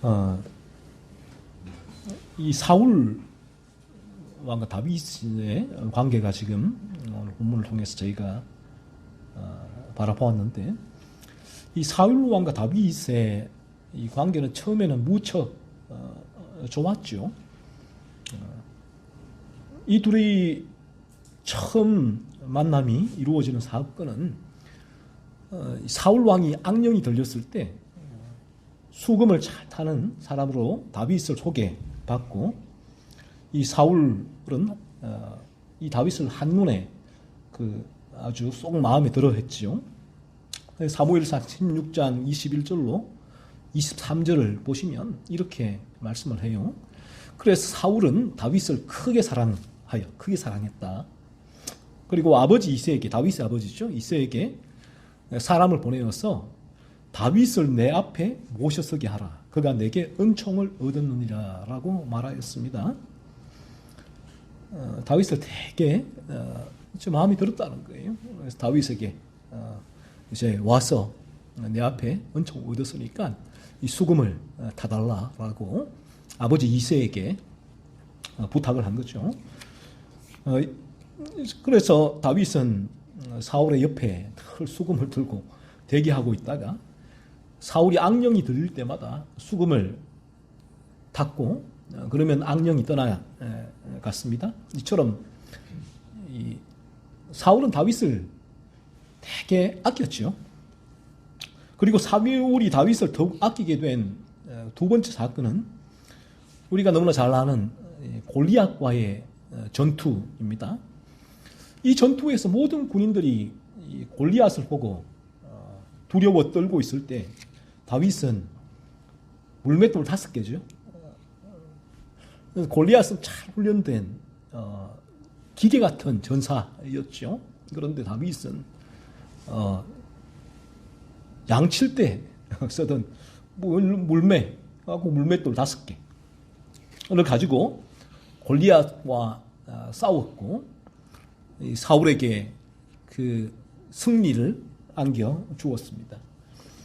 어, 이 사울 왕과 다윗의 관계가 지금 오늘 본문을 통해서 저희가 바라보았는데, 이 사울 왕과 다윗의 이 관계는 처음에는 무척 좋았죠. 이 둘이 처음 만남이 이루어지는 사건은 사울 왕이 악령이 들렸을 때 수금을 잘 타는 사람으로 다윗을 소개받고, 이 사울은 이 다윗을 한눈에 아주 쏙 마음에 들어 했지요. 사무엘상 16장 21절로 23절을 보시면 이렇게 말씀을 해요. 그래서 사울은 다윗을 크게 사랑했다. 그리고 아버지 이새에게, 다윗의 아버지죠, 이새에게 사람을 보내어서 다윗을 내 앞에 모셔서게 하라. 그가 내게 은총을 얻었느니라 라고 말하였습니다. 다윗을 되게 마음이 들었다는 거예요. 그래서 다윗에게 이제 와서 내 앞에 은총을 얻었으니까 이 수금을 타달라라고 아버지 이새에게 부탁을 한 거죠. 그래서 다윗은 사울의 옆에 늘 수금을 들고 대기하고 있다가 사울이 악령이 들릴 때마다 수금을 탔고, 그러면 악령이 떠나갔습니다. 이처럼 사울은 다윗을 되게 아꼈죠. 그리고 사울이 다윗을 더욱 아끼게 된 두 번째 사건은 우리가 너무나 잘 아는 골리앗과의 전투입니다. 이 전투에서 모든 군인들이 골리앗을 보고 두려워 떨고 있을 때 다윗은 물맷돌 5개죠. 골리앗은 잘 훈련된 기계 같은 전사였죠. 그런데 다윗은 양칠 때 쓰던 물매하고 물맷돌 5개를 가지고 골리앗과 싸웠고, 사울에게 그 승리를 안겨 주었습니다.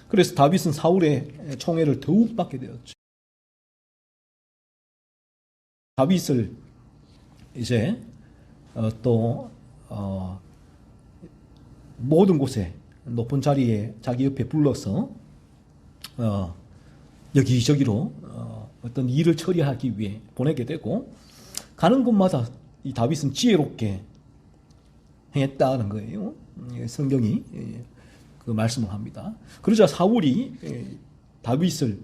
그래서 다윗은 사울의 총애를 더욱 받게 되었죠. 다윗을 이제 또 모든 곳에 높은 자리에 자기 옆에 불러서 여기저기로 어떤 일을 처리하기 위해 보내게 되고, 가는 곳마다 이 다윗은 지혜롭게 행했다는 거예요. 성경이 그 말씀을 합니다. 그러자 사울이 다윗을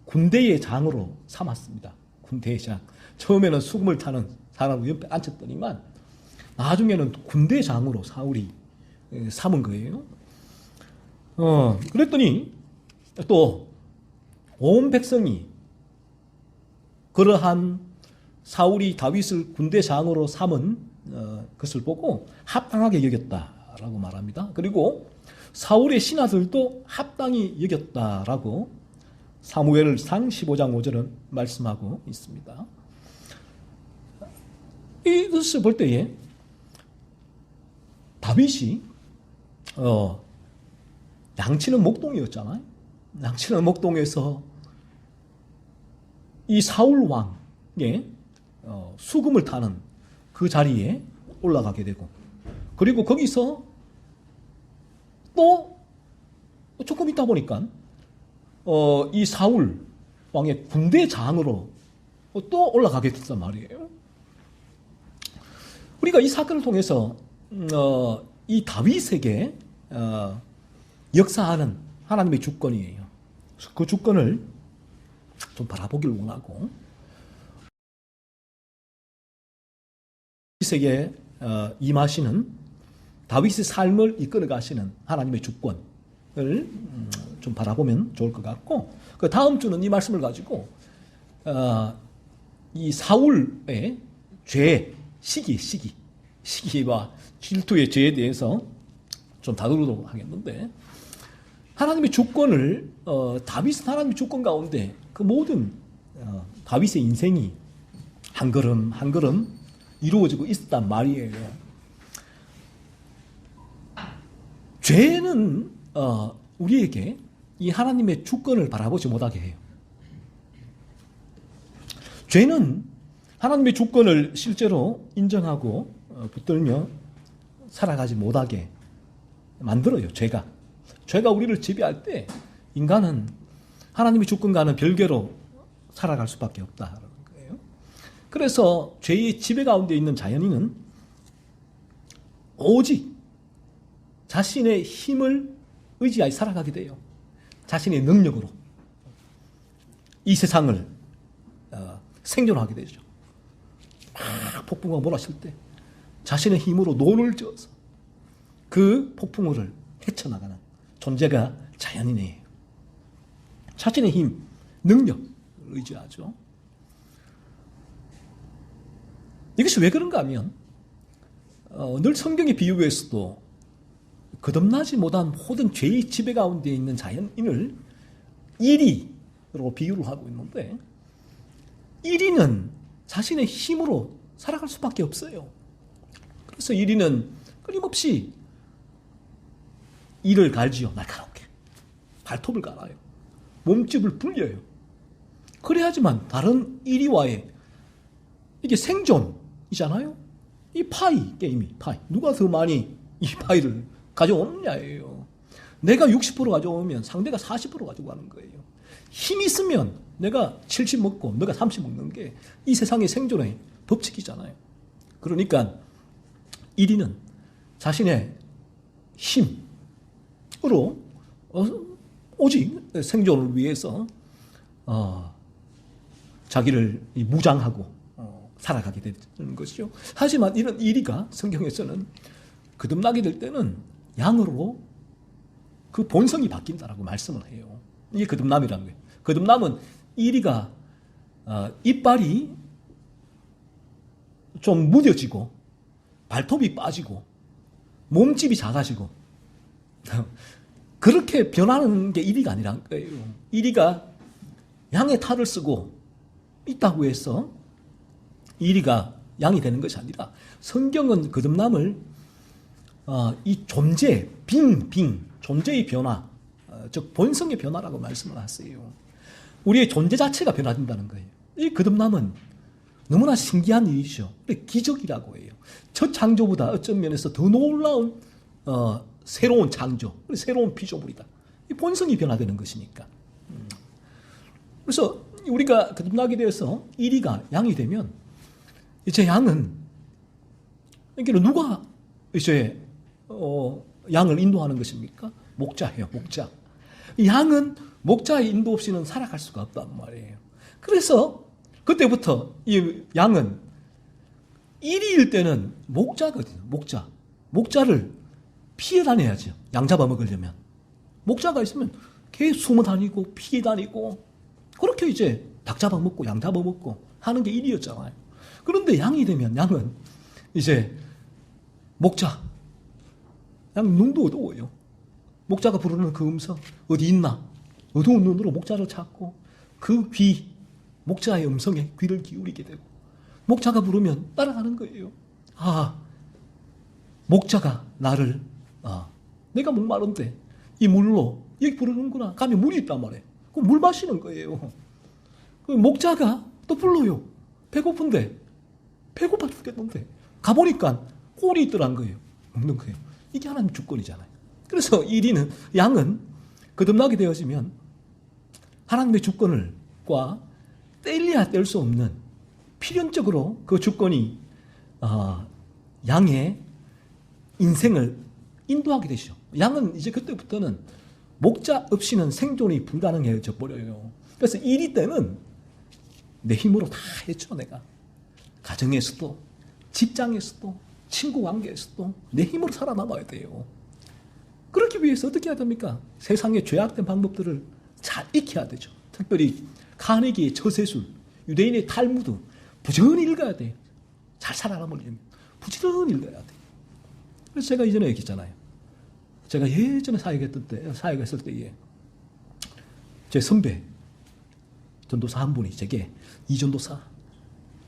군대의 장으로 삼았습니다. 군대의 장. 처음에는 수금을 타는 사람을 옆에 앉혔더니만 나중에는 군대 장으로 사울이 삼은 거예요. 그랬더니 또 온 백성이 그러한 사울이 다윗을 군대 장으로 삼은 것을 보고 합당하게 여겼다라고 말합니다. 그리고 사울의 신하들도 합당히 여겼다라고 사무엘상 15장 5절은 말씀하고 있습니다. 이것을 볼 때에 다윗이 양치는 목동이었잖아요. 양치는 목동에서 이 사울 왕의 수금을 타는 그 자리에 올라가게 되고, 그리고 거기서 또 조금 있다 보니까 이 사울 왕의 군대 장으로 또 올라가게 됐단 말이에요. 우리가 이 사건을 통해서 이 다윗에게 역사하는 하나님의 주권이에요. 그 주권을 좀 바라보길 원하고, 다윗에게 임하시는, 다윗의 삶을 이끌어 가시는 하나님의 주권을 좀 바라보면 좋을 것 같고, 그 다음 주는 이 말씀을 가지고 이 사울의 죄, 시기와 질투의 죄에 대해서 좀 다루도록 하겠는데, 하나님의 주권을 다윗은 하나님의 주권 가운데 그 모든 다윗의 인생이 한 걸음 한 걸음 이루어지고 있었단 말이에요. 죄는 우리에게 이 하나님의 주권을 바라보지 못하게 해요. 죄는 하나님의 주권을 실제로 인정하고 붙들며 살아가지 못하게 만들어요. 죄가 우리를 지배할 때 인간은 하나님의 주권과는 별개로 살아갈 수밖에 없다는 거예요. 그래서 죄의 지배 가운데 있는 자연인은 오직 자신의 힘을 의지하여 살아가게 돼요. 자신의 능력으로 이 세상을 생존하게 되죠. 막 폭풍우가 몰아칠 때 자신의 힘으로 논을 지어서 그 폭풍우를 헤쳐나가는 존재가 자연인이에요. 자신의 힘, 능력을 의지하죠. 이것이 왜 그런가 하면 늘 성경의 비유에서도 거듭나지 못한 모든 죄의 지배 가운데 있는 자연인을 이리로 비유를 하고 있는데, 이리는 자신의 힘으로 살아갈 수밖에 없어요. 그래서 이리는 끊임없이 이를 갈지요. 날카롭게 발톱을 갈아요. 몸집을 불려요. 그래야지만 다른 이리와의 이게 생존이잖아요. 이 파이 게임이 파이. 누가 더 많이 이 파이를 가져오느냐예요. 내가 60% 가져오면 상대가 40% 가지고 가는 거예요. 힘이 있으면 내가 70 먹고 너가 30 먹는 게 이 세상의 생존의 법칙이잖아요. 그러니까 1위는 자신의 힘으로 오직 생존을 위해서 자기를 무장하고 살아가게 되는 것이죠. 하지만 이런 1위가 성경에서는 거듭나게 될 때는 양으로 그 본성이 바뀐다라고 말씀을 해요. 이게 거듭남이라는 거예요. 거듭남은 1위가 이빨이 좀 무뎌지고 발톱이 빠지고 몸집이 작아지고 그렇게 변하는 게 1위가 아니란 거예요. 1위가 양의 탈을 쓰고 있다고 해서 1위가 양이 되는 것이 아니라, 성경은 거듭남을 이 존재, 존재의 변화, 즉 본성의 변화라고 말씀을 하세요. 우리의 존재 자체가 변화된다는 거예요. 이 거듭남은 너무나 신기한 일이죠. 기적이라고 해요. 첫 창조보다 어떤 면에서 더 놀라운 새로운 창조, 새로운 피조물이다. 이 본성이 변화되는 것이니까. 그래서 우리가 거듭나게 되어서 1위가 양이 되면 이제 양은, 그러니까 누가 이제 양을 인도하는 것입니까? 목자예요, 목자. 양은 목자의 인도 없이는 살아갈 수가 없단 말이에요. 그래서 그때부터 이 양은 1위일 때는 목자거든요, 목자. 목자를 피해 다녀야죠. 양 잡아먹으려면. 목자가 있으면 계속 숨어 다니고 피해 다니고 그렇게 이제 닭 잡아먹고 양 잡아먹고 하는 게 1위였잖아요. 그런데 양이 되면 양은 이제 목자, 양 눈도 어두워요. 목자가 부르는 그 음성, 어디 있나? 어두운 눈으로 목자를 찾고 그 귀, 목자의 음성에 귀를 기울이게 되고 목자가 부르면 따라가는 거예요. 아, 목자가 나를, 내가 목마른데 이 물로 여기 부르는구나. 가면 물이 있단 말이에요. 그럼 물 마시는 거예요. 그 목자가 또 불러요. 배고픈데, 배고파 죽겠는데 가보니까 꼴이 있더란 거예요. 먹는 거예요. 이게 하나님 주권이잖아요. 그래서 1위는, 양은 거듭나게 되어지면 하나님의 주권을과 뗄래야 뗄 수 없는 필연적으로 그 주권이 양의 인생을 인도하게 되죠. 양은 이제 그때부터는 목자 없이는 생존이 불가능해져 버려요. 그래서 1위 때는 내 힘으로 다 했죠. 내가 가정에서도 직장에서도 친구 관계에서도 내 힘으로 살아남아야 돼요. 그렇기 위해서 어떻게 해야 됩니까? 세상의 죄악된 방법들을 잘 익혀야 되죠. 특별히 카네기의 처세술, 유대인의 탈무드 부지런히 읽어야 돼요. 잘 살아남으려면 부지런히 읽어야 돼요. 그래서 제가 이전에 얘기했잖아요. 제가 예전에 사역했을 때에 제 선배 전도사 한 분이 제게, 이 전도사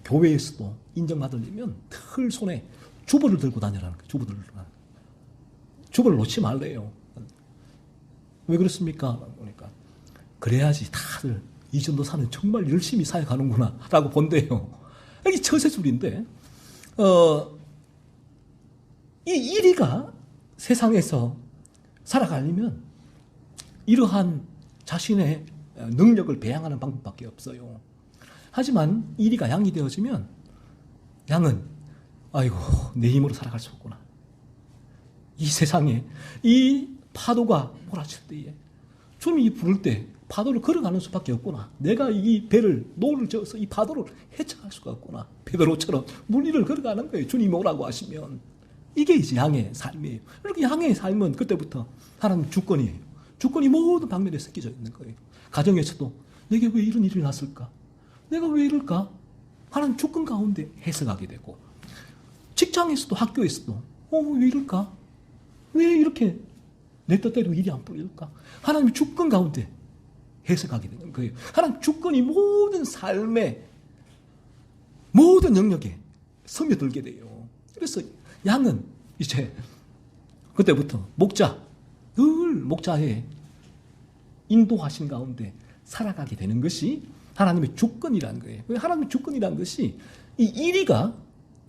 교회에서도 인정받으려면 늘 손에 주보를 들고 다니라는 거예요. 주보를 놓지 말래요. 왜 그렇습니까? 그러니까 그래야지 다들 이 정도 사는 정말 열심히 살아가는구나 라고 본대요. 이게 처세술인데 이 이리가 세상에서 살아가려면 이러한 자신의 능력을 배양하는 방법밖에 없어요. 하지만 이리가 양이 되어지면 양은 아이고 내 힘으로 살아갈 수 없구나. 이 세상에 이 파도가 몰아칠 때에 주님이 부를 때 파도를 걸어가는 수밖에 없구나. 내가 이 배를 노를 저어서 이 파도를 헤쳐갈 수가 없구나. 베드로처럼 물 위를 걸어가는 거예요. 주님이 오라고 하시면. 이게 이제 양의 삶이에요. 이렇게 양의 삶은 그때부터 하나님 주권이에요. 주권이 모든 방면에 섞여져 있는 거예요. 가정에서도 내게 왜 이런 일이 났을까? 내가 왜 이럴까? 하나님 주권 가운데 해석하게 되고, 직장에서도 학교에서도 왜 이럴까? 왜 이렇게 내 뜻대로 일이 안 풀릴까? 하나님의 주권 가운데 해석하게 되는 거예요. 하나님 주권이 모든 삶의 모든 영역에 스며들게 돼요. 그래서 양은 이제 그때부터 늘 목자의 인도하신 가운데 살아가게 되는 것이 하나님의 주권이라는 거예요. 하나님의 주권이라는 것이 이 이리가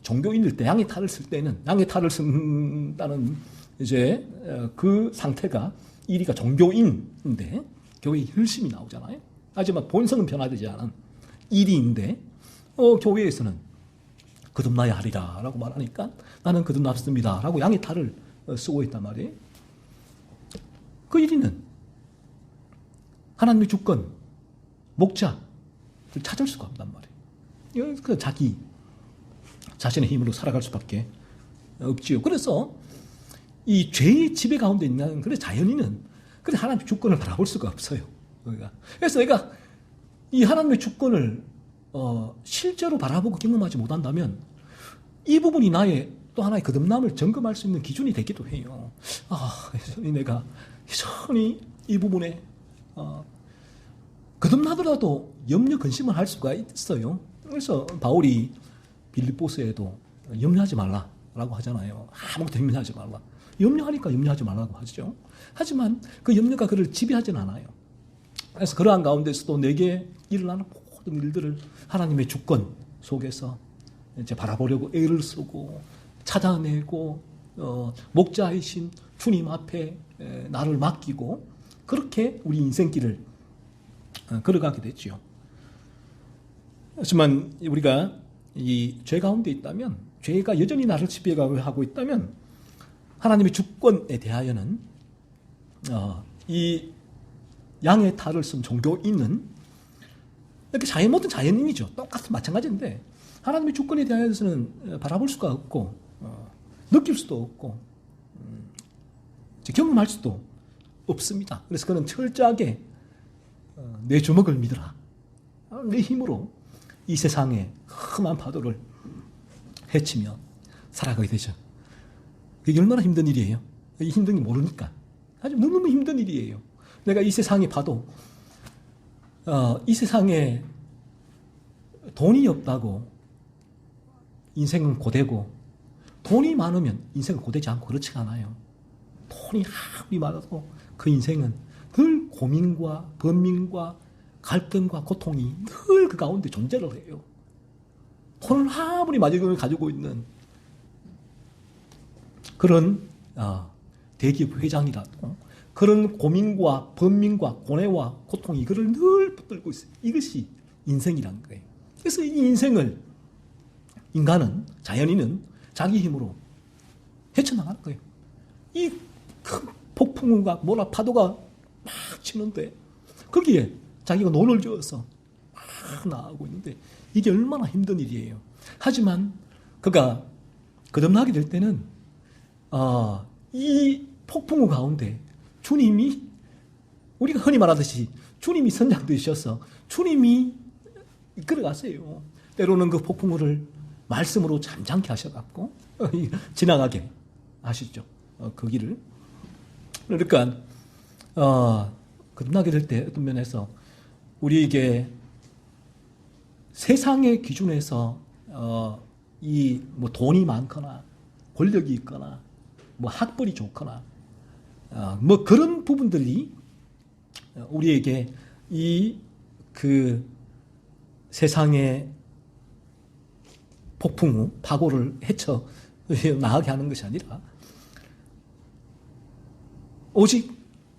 종교인일 때 양의 탈을 쓸 때는 양의 탈을 쓴다는 이제 그 상태가 이리가 종교인인데 교회에 열심히 나오잖아요. 하지만 본성은 변화되지 않은 이리인데 교회에서는 거듭나야 하리라 라고 말하니까 나는 거듭났습니다 라고 양의 탈을 쓰고 있단 말이에요. 그 이리는 하나님의 주권, 목자를 찾을 수가 없단 말이에요. 그 자신의 힘으로 살아갈 수밖에 없지요. 그래서 이 죄의 지배 가운데 있는 그래 자연인은 그래 하나님의 주권을 바라볼 수가 없어요. 그래서 내가 이 하나님의 주권을 실제로 바라보고 경험하지 못한다면 이 부분이 나의 또 하나의 거듭남을 점검할 수 있는 기준이 되기도 해요. 내가 여전히 이 부분에 거듭나더라도 염려 근심을 할 수가 있어요. 그래서 바울이 빌립보서에도 염려하지 말라라고 하잖아요. 아무것도 염려하지 말라. 염려하니까 염려하지 말라고 하죠. 하지만 그 염려가 그를 지배하지는 않아요. 그래서 그러한 가운데서도 내게 일어나는 모든 일들을 하나님의 주권 속에서 이제 바라보려고 애를 쓰고 찾아내고 목자이신 주님 앞에 나를 맡기고 그렇게 우리 인생길을 걸어가게 됐죠. 하지만 우리가 이 죄 가운데 있다면, 죄가 여전히 나를 지배하고 있다면 하나님의 주권에 대하여는 이 양의 탈을 쓴 종교인은 이렇게 모든 자연인이죠. 똑같은 마찬가지인데 하나님의 주권에 대하여서는 바라볼 수가 없고 느낄 수도 없고 경험할 수도 없습니다. 그래서 그는 철저하게 내 주먹을 믿어라. 내 힘으로 이 세상의 험한 파도를 헤치며 살아가게 되죠. 그게 얼마나 힘든 일이에요. 이 힘든 게 모르니까. 아주 너무너무 힘든 일이에요. 내가 이 세상에 봐도 이 세상에 돈이 없다고 인생은 고되고 돈이 많으면 인생은 고되지 않고 그렇지가 않아요. 돈이 아무리 많아도 그 인생은 늘 고민과 번민과 갈등과 고통이 늘 그 가운데 존재를 해요. 돈을 아무리 많이 가지고 있는 그런 대기업 회장이라도 그런 고민과 번민과 고뇌와 고통이 그를 늘 붙들고 있어요. 이것이 인생이라는 거예요. 그래서 이 인생을 인간은, 자연인은 자기 힘으로 헤쳐나가는 거예요. 이 큰 폭풍우가 뭐라 파도가 막 치는데 거기에 자기가 논을 지어서 막 나가고 있는데 이게 얼마나 힘든 일이에요. 하지만 그가 거듭나게 될 때는 이 폭풍우 가운데 주님이 우리가 흔히 말하듯이 주님이 선장되셔서 주님이 이끌어가세요. 때로는 그 폭풍우를 말씀으로 잠잠케 하셔갖고 지나가게 하시죠. 그 길을. 그러니까 거듭나게 될 때 어떤 면에서 우리에게 세상의 기준에서 이 뭐 돈이 많거나 권력이 있거나 뭐 학벌이 좋거나 뭐 그런 부분들이 우리에게 이 그 세상의 폭풍 후 파고를 헤쳐 나가게 하는 것이 아니라 오직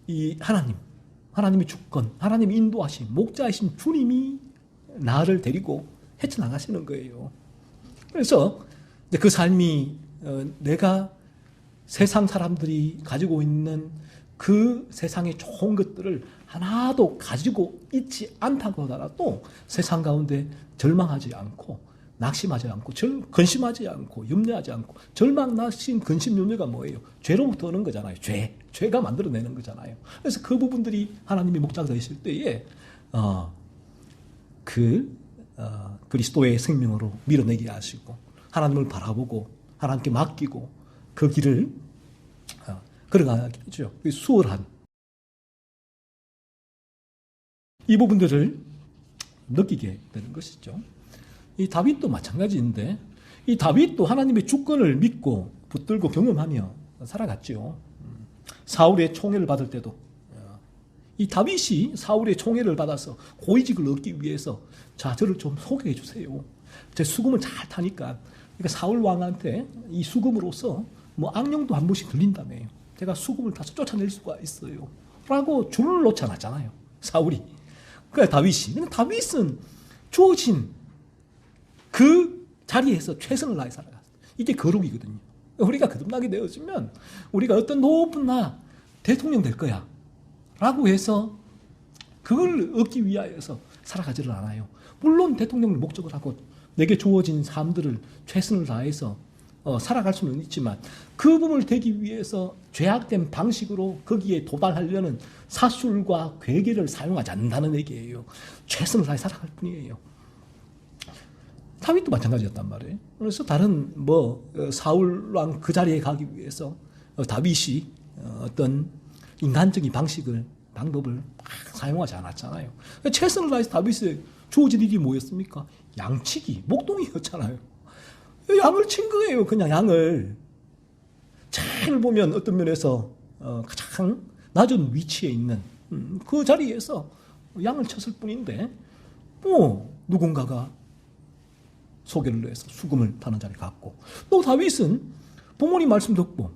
이 하나님의 주권, 하나님의 인도하심, 목자이신 주님이 나를 데리고 헤쳐나가시는 거예요. 그래서 그 삶이 내가 세상 사람들이 가지고 있는 그 세상의 좋은 것들을 하나도 가지고 있지 않다고 하더라도 세상 가운데 절망하지 않고 낙심하지 않고 근심하지 않고 염려하지 않고 절망, 낙심, 근심, 염려가 뭐예요? 죄로부터 오는 거잖아요. 죄가 만들어내는 거잖아요. 그래서 그 부분들이 하나님의 목자가 되실 때에 그리스도의 생명으로 밀어내게 하시고 하나님을 바라보고 하나님께 맡기고 그 길을 걸어가게 하죠. 수월한 이 부분들을 느끼게 되는 것이죠. 이 다윗도 마찬가지인데 이 다윗도 하나님의 주권을 믿고 붙들고 경험하며 살아갔죠. 사울의 총애를 받을 때도 이 다윗이 사울의 총애를 받아서 고위직을 얻기 위해서 자, 저를 좀 소개해 주세요. 제 수금을 잘 타니까 그러니까 사울 왕한테 이 수금으로서 뭐 악령도 한 번씩 들린다며요. 제가 수금을 타서 쫓아낼 수가 있어요. 라고 줄을 놓지 않았잖아요. 사울이. 그러니까 다윗이. 근데 다윗은 주어진 그 자리에서 최선을 다해 살아갔어요. 이게 거룩이거든요. 우리가 거듭나게 되어지면 우리가 어떤 높은 나 대통령 될 거야 라고 해서 그걸 얻기 위하여서 살아가지를 않아요. 물론 대통령을 목적을 하고 내게 주어진 삶들을 최선을 다해서 살아갈 수는 있지만 그 부분을 되기 위해서 죄악된 방식으로 거기에 도달하려는 사술과 괴계를 사용하지 않는다는 얘기예요. 최선을 다해 살아갈 뿐이에요. 다윗도 마찬가지였단 말이에요. 그래서 다른 사울 왕 그 자리에 가기 위해서 다윗이 어떤 인간적인 방법을 사용하지 않았잖아요. 최선을 다해서 다윗의 주어진 일이 뭐였습니까? 양치기, 목동이었잖아요. 양을 친 거예요. 그냥 양을. 잘 보면 어떤 면에서 가장 낮은 위치에 있는 그 자리에서 양을 쳤을 뿐인데 누군가가 소개를 해서 수금을 타는 자리에 갔고 또 다윗은 부모님 말씀 듣고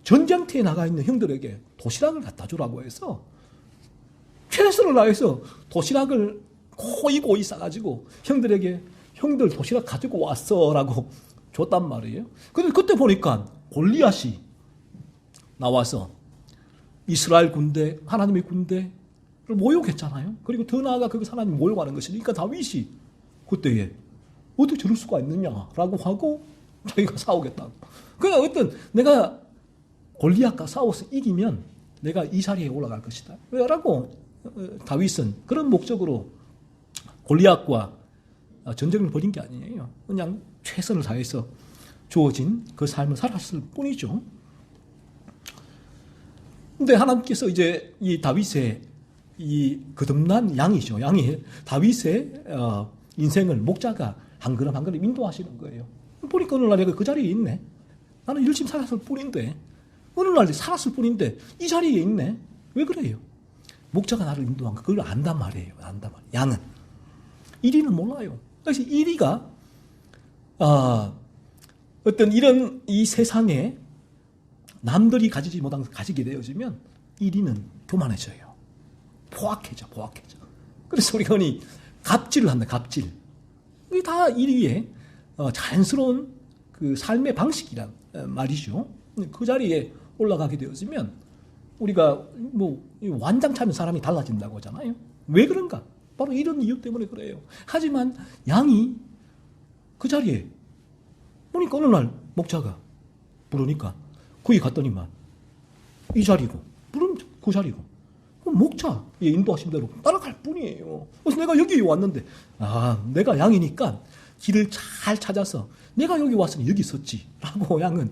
전쟁터에 나가 있는 형들에게 도시락을 갖다 주라고 해서 최선을 다해서 도시락을 고이 싸가지고 형들에게 형들 도시락 가지고 왔어라고 줬단 말이에요. 근데 그때 보니까 골리앗이 나와서 이스라엘 군대, 하나님의 군대를 모욕했잖아요. 그리고 더 나아가 그것을 하나님이 모욕하는 것이니까 다윗이 그때에 어떻게 저럴 수가 있느냐라고 하고 자기가 싸우겠다고. 그러니까 내가 골리앗과 싸워서 이기면 내가 이 자리에 올라갈 것이다. 라고 다윗은 그런 목적으로 골리앗과 전쟁을 벌인 게 아니에요. 그냥 최선을 다해서 주어진 그 삶을 살았을 뿐이죠. 근데 하나님께서 이제 이 다윗의 이 거듭난 양이죠. 양이 다윗의 인생을 목자가 한 걸음 한 걸음 인도하시는 거예요. 보니까 어느 날 내가 그 자리에 있네. 나는 열심히 살았을 뿐인데 어느 날 살았을 뿐인데 이 자리에 있네. 왜 그래요? 목자가 나를 인도한 거 그걸 안단 말이에요. 안단 말이에요. 양은. 이리는 몰라요. 그래서 이리가 어떤 이런 이 세상에 남들이 가지지 못한 것을 가지게 되어지면 이리는 교만해져요. 포악해져. 그래서 우리가 흔히 갑질을 한다. 갑질. 이게 다 이리의 자연스러운 그 삶의 방식이란 말이죠. 그 자리에 올라가게 되어지면 우리가 완장 차면 사람이 달라진다고 하잖아요. 왜 그런가? 바로 이런 이유 때문에 그래요. 하지만 양이 그 자리에 보니까 어느 날 목자가 부르니까 거기 갔더니만 이 자리고 부르면 그 자리고 목자의 인도하신 대로 따라갈 뿐이에요. 그래서 내가 여기 왔는데 내가 양이니까 길을 잘 찾아서 내가 여기 왔으니 여기 있었지 라고 양은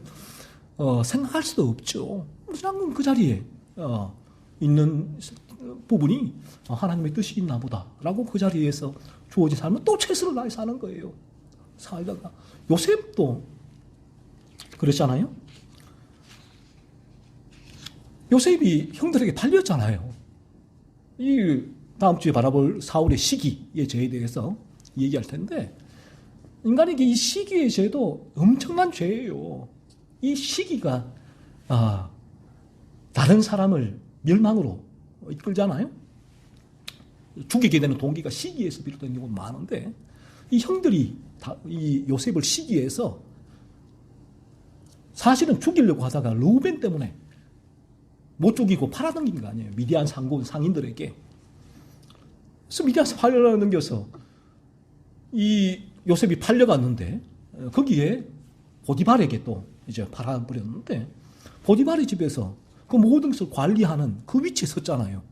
생각할 수도 없죠. 그래서 양은 그 자리에 있는 부분이 하나님의 뜻이 있나 보다라고 그 자리에서 주어진 삶은 또 최선을 다해 사는 거예요. 살다가 요셉도 그랬잖아요. 요셉이 형들에게 팔렸잖아요. 이 다음 주에 바라볼 사울의 시기의 죄에 대해서 얘기할 텐데, 인간에게 이 시기의 죄도 엄청난 죄예요. 이 시기가 다른 사람을 멸망으로 이끌잖아요. 죽이게 되는 동기가 시기에서 비롯된 경우가 많은데, 이 형들이 이 요셉을 시기해서 사실은 죽이려고 하다가 르우벤 때문에 못 죽이고 팔아넘긴 거 아니에요. 미디안 상인들에게. 그래서 미디안에서 팔려넘겨서 이 요셉이 팔려갔는데, 거기에 보디발에게 또 이제 팔아버렸는데, 보디발의 집에서 그 모든 것을 관리하는 그 위치에 섰잖아요.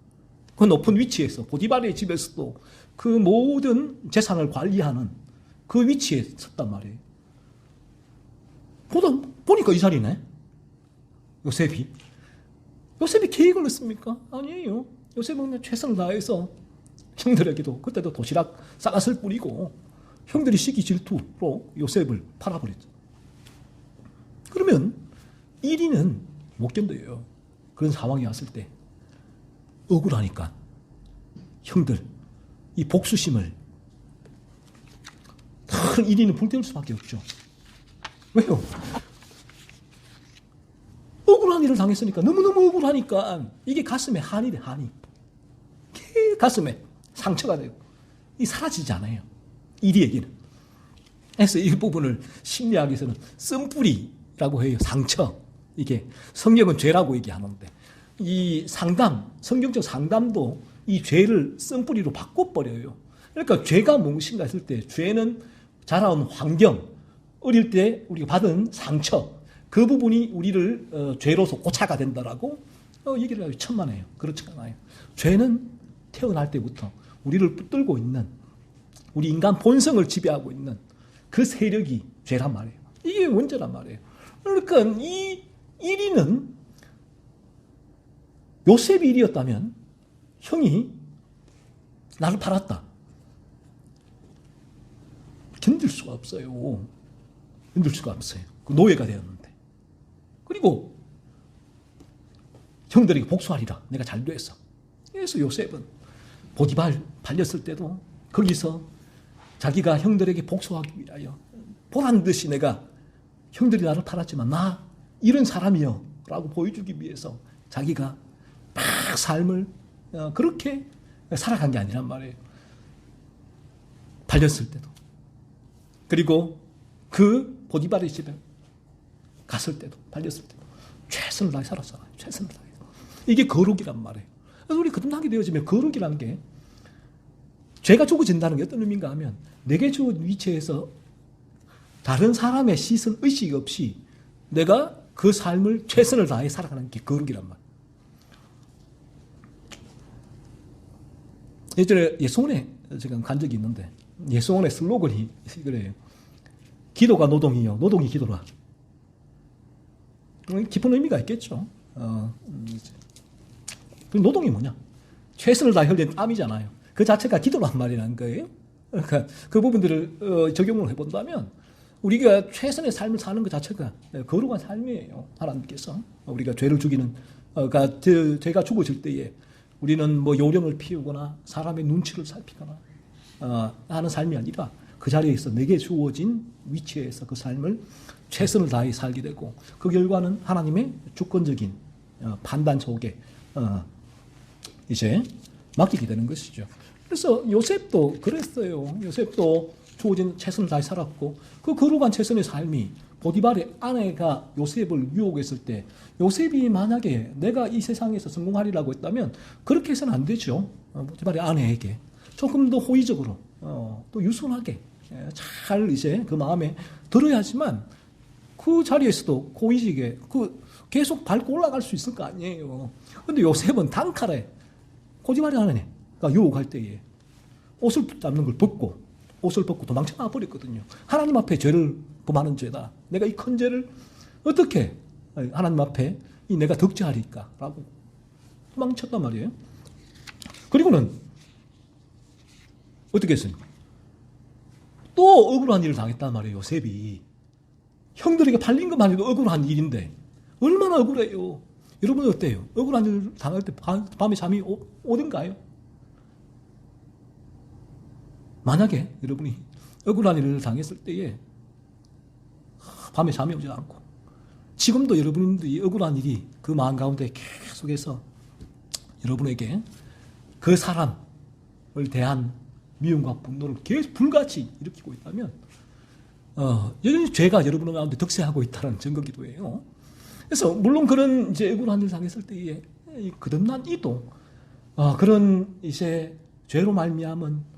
그 높은 위치에서, 보디발의 집에서도 그 모든 재산을 관리하는 그 위치에 섰단 말이에요. 보니까 이 자리네. 요셉이 계획을 했습니까? 아니에요. 요셉은 그냥 최선을 다해서 형들에게도 그때도 도시락 싸갔을 뿐이고, 형들이 시기 질투로 요셉을 팔아버렸죠. 그러면 1위는 못 견뎌요. 그런 상황이 왔을 때 억울하니까 형들 이 복수심을 큰 1위는 불태울 수밖에 없죠. 왜요? 억울한 일을 당했으니까, 너무너무 억울하니까 이게 가슴에 한이 돼, 한이. 가슴에 상처가 되고 이 사라지지 않아요. 1위에게는. 그래서 이 부분을 심리학에서는 쓴뿌리라고 해요. 상처. 이게 성경은 죄라고 얘기하는데, 이 상담, 성경적 상담도 이 죄를 쓴뿌리로 바꿔버려요. 그러니까 죄가 무엇인가 했을 때, 죄는 자라온 환경, 어릴 때 우리가 받은 상처, 그 부분이 우리를 죄로서 고차가 된다라고 얘기를 하기 천만에요. 그렇지 않아요. 죄는 태어날 때부터 우리를 붙들고 있는, 우리 인간 본성을 지배하고 있는 그 세력이 죄란 말이에요. 이게 원죄란 말이에요. 그러니까 이 1위는 요셉이 1위였다면 형이 나를 팔았다. 견딜 수가 없어요. 견딜 수가 없어요. 그 노예가 되었는데. 그리고 형들에게 복수하리라. 내가 잘됐어. 그래서 요셉은 보디발 팔렸을 때도 거기서 자기가 형들에게 복수하기 위하여 보란 듯이 내가 형들이 나를 팔았지만 나 이런 사람이여 라고 보여주기 위해서 자기가 막 삶을 그렇게 살아간 게 아니란 말이에요. 팔렸을 때도. 그리고 그 보디발의 집에 갔을 때도, 팔렸을 때도 최선을 다해 살았잖아요. 최선을 다해. 이게 거룩이란 말이에요. 그래서 우리 거듭나게 되어지면 거룩이라는 게, 죄가 죽어진다는 게 어떤 의미인가 하면, 내게 주어진 위치에서 다른 사람의 시선 의식 없이 내가 그 삶을 최선을 다해 살아가는 게 거룩이란 말이에요. 예전에 예수원에 제가 간 적이 있는데, 예수원의 슬로건이 그래요. 기도가 노동이요, 노동이 기도라. 깊은 의미가 있겠죠. 그 노동이 뭐냐? 최선을 다해 흘린 땀이잖아요. 그 자체가 기도란 말이라는 거예요. 그러니까 그 부분들을 적용을 해본다면, 우리가 최선의 삶을 사는 것 자체가 거룩한 삶이에요. 하나님께서 우리가 죄를 죽이는, 그러니까 죄가 죽어질 때에 우리는 뭐 요령을 피우거나 사람의 눈치를 살피거나 하는 삶이 아니라, 그 자리에서 내게 주어진 위치에서 그 삶을 최선을 다해 살게 되고, 그 결과는 하나님의 주권적인 판단 속에 이제 맡기게 되는 것이죠. 그래서 요셉도 그랬어요. 요셉도 주어진 최선을 다해 살았고, 그 거룩한 최선의 삶이 보디발의 아내가 요셉을 유혹했을 때, 요셉이 만약에 내가 이 세상에서 성공하리라고 했다면 그렇게 해서는 안 되죠. 보디발의 아내에게 조금 더 호의적으로 또 유순하게 잘 이제 그 마음에 들어야지만 그 자리에서도 고위직에 계속 밟고 올라갈 수 있을 거 아니에요. 근데 요셉은 단칼에 보디발의 아내가 유혹할 때에 옷을 잡는 걸 벗고, 옷을 벗고 도망쳐 나버렸거든요. 하나님 앞에 죄를 범하는 죄다. 내가 이 큰 죄를 어떻게 하나님 앞에 내가 덕지하리까? 라고 도망쳤단 말이에요. 그리고는 어떻게 했습니까? 또 억울한 일을 당했단 말이에요. 요셉이. 형들에게 팔린 것만 해도 억울한 일인데 얼마나 억울해요. 여러분 어때요? 억울한 일을 당할 때 밤에 잠이 오던가요? 만약에 여러분이 억울한 일을 당했을 때에 밤에 잠이 오지 않고 지금도 여러분들이 억울한 일이 그 마음 가운데 계속해서 여러분에게 그 사람을 대한 미움과 분노를 계속 불같이 일으키고 있다면 여전히 죄가 여러분 가운데 득세하고 있다는 증거기도 해요. 그래서 물론 그런 이제 억울한 일을 당했을 때에 거듭난 이도 그런 이제 죄로 말미암은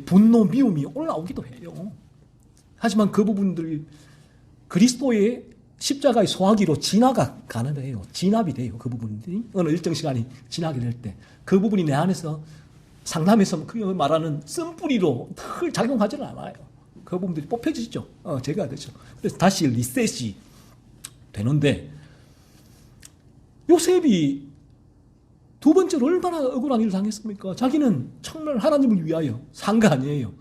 분노, 미움이 올라오기도 해요. 하지만 그 부분들이 그리스도의 십자가의 소화기로 진화가 가능해요. 진압이 돼요. 그 부분들이 어느 일정 시간이 지나게 될 때 그 부분이 내 안에서 상담에서 그 말하는 쓴뿌리로 늘 작용하지는 않아요. 그 부분들이 뽑혀지죠. 제가 되죠. 그래서 다시 리셋이 되는데 요셉이 두 번째로 얼마나 억울한 일을 당했습니까? 자기는 정말 하나님을 위하여 산 거 아니에요.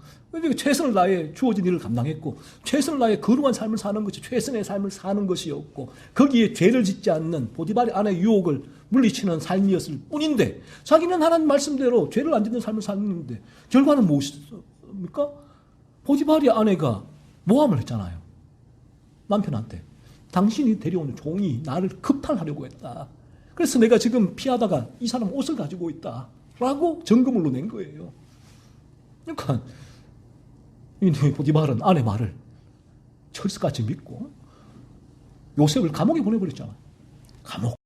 최선을 다해 주어진 일을 감당했고 최선을 다해 거룩한 삶을 사는 것이 최선의 삶을 사는 것이었고 거기에 죄를 짓지 않는 보디발의 아내의 유혹을 물리치는 삶이었을 뿐인데 자기는 하나님 말씀대로 죄를 안 짓는 삶을 사는데 결과는 무엇입니까? 보디발의 아내가 모함을 했잖아요. 남편한테. 당신이 데려온 종이 나를 급탈하려고 했다. 그래서 내가 지금 피하다가 이 사람 옷을 가지고 있다. 라고 증거물로 낸 거예요. 그러니까 이 보디발은 아내 말을 철수같이 믿고 요셉을 감옥에 보내버렸잖아요. 감옥.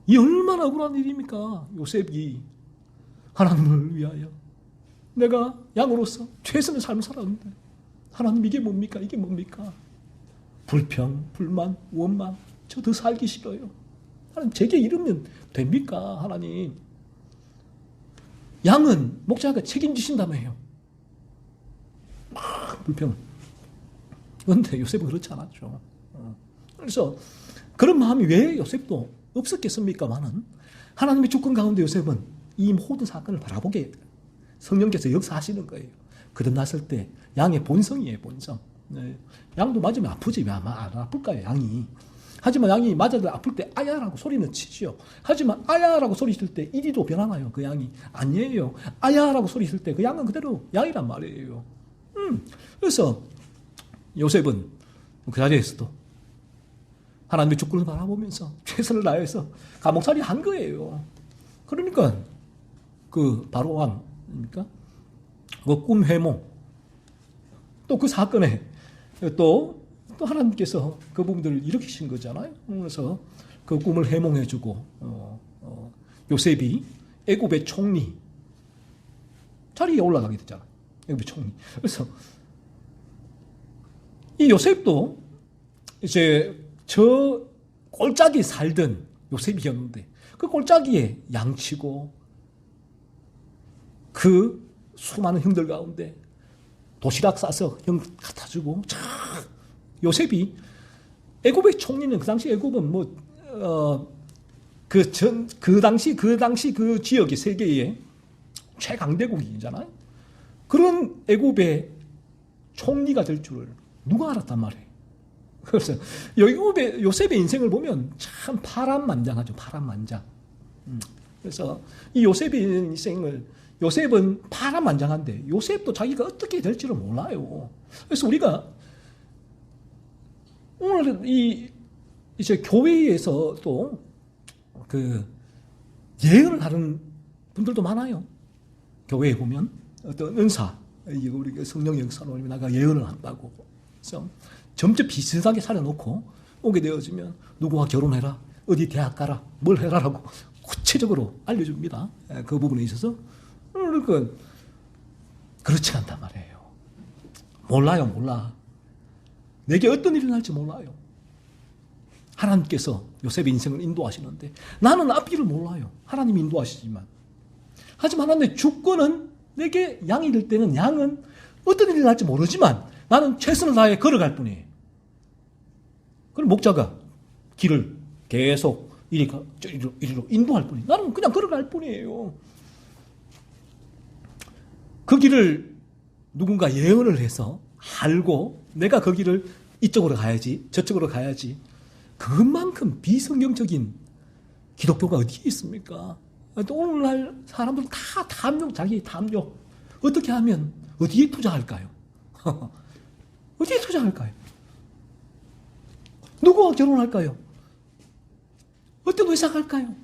이 얼마나 억울한 일입니까? 요셉이 하나님을 위하여 내가 양으로서 최선의 삶을 살았는데 하나님 이게 뭡니까? 이게 뭡니까? 불평, 불만, 원망 저 더 살기 싫어요. 하나님 제게 이러면 됩니까? 하나님 양은 목자가 책임지신다며요. 막 불평. 그런데 요셉은 그렇지 않았죠. 그래서 그런 마음이 왜 요셉도 없었겠습니까만은 하나님의 주권 가운데 요셉은 이 모든 사건을 바라보게 성령께서 역사하시는 거예요. 거듭났을 때 양의 본성이에요. 본성. 네. 양도 맞으면 아프지 왜 안 아플까요? 양이. 하지만 양이 맞아도 아플 때 아야라고 소리는 치지요. 하지만 아야라고 소리 칠 때 이리도 변하나요? 그 양이. 아니에요. 아야라고 소리 칠 때 그 양은 그대로 양이란 말이에요. 그래서 요셉은 그 자리에서도 하나님의 주권을 바라보면서 최선을 다해서 감옥살이 한 거예요. 그러니까 그 바로 왕입니까? 그 꿈 회몽 또 그 사건에 또 하나님께서 그 부분들을 일으키신 거잖아요. 그래서 그 꿈을 해몽해주고 요셉이 애굽의 총리 자리에 올라가게 되잖아요. 애굽의 총리. 그래서 이 요셉도 이제 저 꼴짝이 살던 요셉이었는데 그 꼴짝이에 양치고 그 수많은 형들 가운데 도시락 싸서 형 갖다 주고 요셉이 애굽의 총리는 그 당시 애굽은 그 당시 그 지역의 세계의 최강대국이잖아요. 그런 애굽의 총리가 될 줄을 누가 알았단 말이에요. 그래서 요셉의 인생을 보면 참 파란만장하죠. 파란만장. 그래서 이 요셉의 인생을 요셉은 파란만장한데 요셉도 자기가 어떻게 될지를 몰라요. 그래서 우리가 오늘 이제 교회에서도 그 예언을 하는 분들도 많아요. 교회에 보면 어떤 은사, 우리 성령 역사로 나가 예언을 한다고. 그래서 점점 비슷하게 살려놓고 오게 되어지면 누구와 결혼해라, 어디 대학 가라, 뭘 해라라고 구체적으로 알려줍니다. 그 부분에 있어서. 그러니까 그렇지 않단 말이에요. 몰라요, 몰라. 내게 어떤 일이 날지 몰라요. 하나님께서 요셉의 인생을 인도하시는데 나는 앞길을 몰라요. 하나님이 인도하시지만. 하지만 하나님의 주권은 내게 양이 될 때는 양은 어떤 일이 날지 모르지만 나는 최선을 다해 걸어갈 뿐이에요. 그럼 목자가 길을 계속 이리로 인도할 뿐이에요. 나는 그냥 걸어갈 뿐이에요. 그 길을 누군가 예언을 해서 알고 내가 그 길을 이쪽으로 가야지 저쪽으로 가야지 그것만큼 비성경적인 기독교가 어디에 있습니까? 또 오늘날 사람들 다 탐욕, 자기 탐욕. 어떻게 하면 어디에 투자할까요? 어디에 투자할까요? 누구와 결혼할까요? 어떤 회사 갈까요?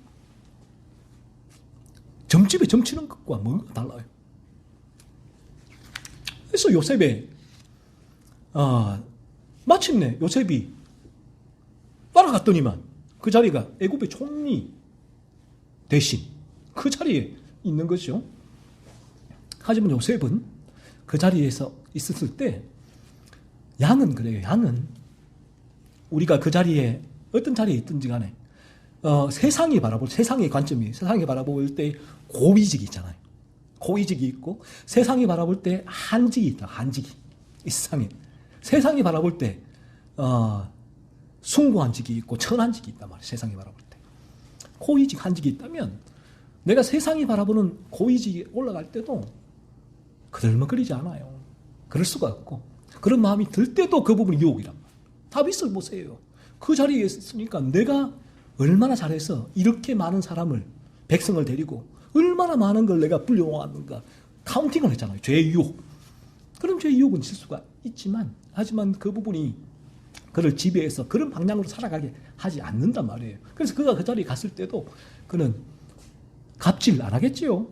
점집에 점치는 것과 뭔가 달라요. 그래서 요셉의 마침내 요셉이 따라갔더니만 그 자리가 애굽의 총리 대신 그 자리에 있는 거죠. 하지만 요셉은 그 자리에서 있었을 때 양은 그래요. 양은 우리가 그 자리에 어떤 자리에 있든지 간에 세상이 바라볼 세상의 관점이 세상이 바라볼 때 고위직이 있잖아요. 고위직이 있고 세상이 바라볼 때 한직이 있다. 한직이 이 세상이 바라볼 때 숭고한직이 있고 천한직이 있단 말이에요. 세상이 바라볼 때 고위직 한직이 있다면 내가 세상이 바라보는 고위직에 올라갈 때도 그들먹거리지 않아요. 그럴 수가 없고 그런 마음이 들 때도 그 부분이 유혹이란 말이에요. 다윗을 보세요. 그 자리에 있으니까 내가 얼마나 잘해서 이렇게 많은 사람을 백성을 데리고 얼마나 많은 걸 내가 불려왔는가 카운팅을 했잖아요. 죄의 유혹. 그런 죄의 유혹은 있을 수가 있지만 하지만 그 부분이 그를 지배해서 그런 방향으로 살아가게 하지 않는단 말이에요. 그래서 그가 그 자리에 갔을 때도 그는 갑질 안 하겠지요.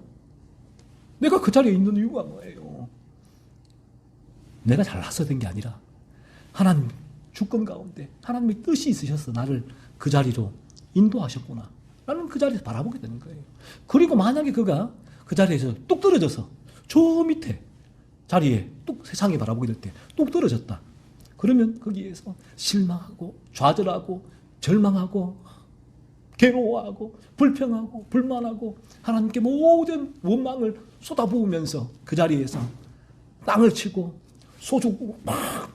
내가 그 자리에 있는 이유가 뭐예요? 내가 잘나서 된 게 아니라 하나님 주권 가운데 하나님의 뜻이 있으셔서 나를 그 자리로 인도하셨구나. 나는 그 자리에서 바라보게 되는 거예요. 그리고 만약에 그가 그 자리에서 뚝 떨어져서 저 밑에 자리에 뚝 세상에 바라보게 될 때 뚝 떨어졌다. 그러면 거기에서 실망하고 좌절하고 절망하고 괴로워하고 불평하고 불만하고 하나님께 모든 원망을 쏟아부으면서 그 자리에서 땅을 치고 소주 막